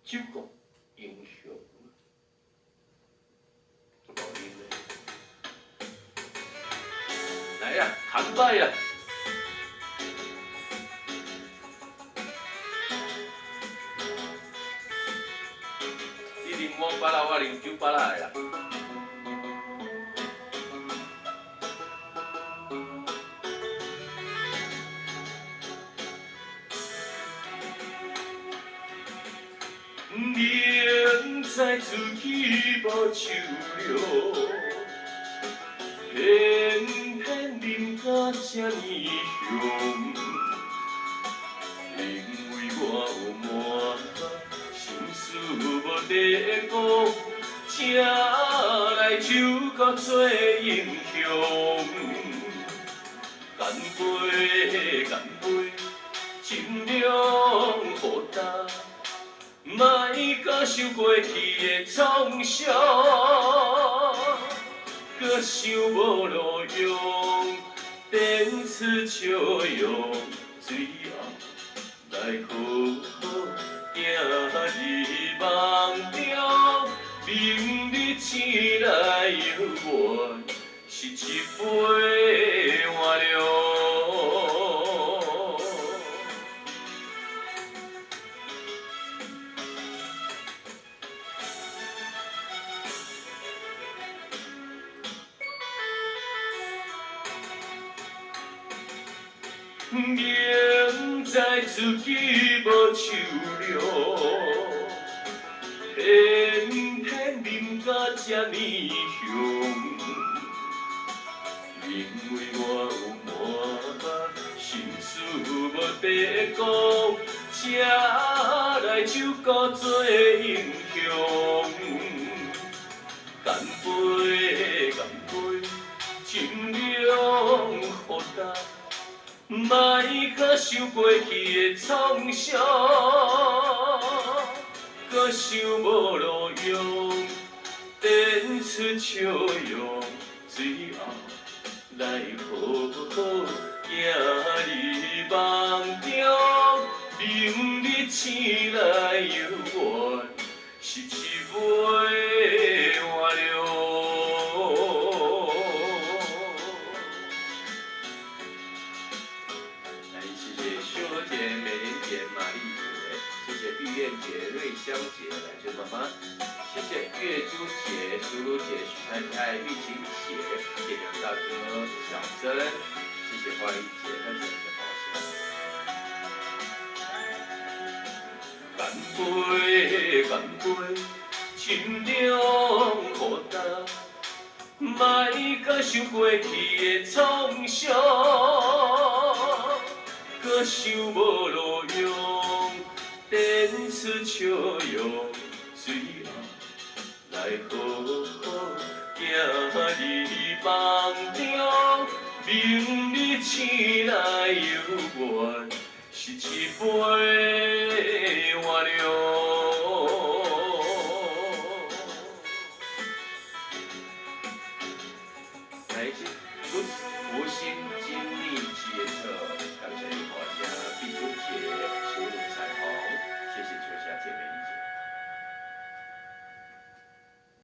九国英雄，无恁的，来呀，摊摆呀！你啉我巴拉，我啉酒巴拉的啦。明知自己无手了，偏偏啉甲这呢香，因为我有满心事无地讲，才来酒甲做英雄。干杯，干杯，尽量互答。莫甲想过去的创伤，搁想无路用，电刺笑容，最后来好好行入梦中。明日醒来犹原是一杯换凉。明知自己无手了，偏偏啉甲这呢香。因为我有满心事无地讲，才来酒甲做英雄。干杯，干杯，尽量互答。莫甲想过去的创伤，搁想无路用，电出笑容，最后来好好行入梦中。明日醒来犹原是一杯换凉。玉燕姐、瑞香姐、奶娟妈妈，谢谢月珠姐、苏露姐、许太太、玉琴姐、叶良大哥、小珍，谢谢花丽姐，那是你的宝箱。干杯，干杯，尽量互答，莫甲想过去的创伤，搁想无路用。电出笑容，最后来好好行入梦中。明日醒来犹原是一杯换凉。来一句福星精密结合，感谢花香碧珠姐、苏露彩虹。谢谢秋霞姐妹一起。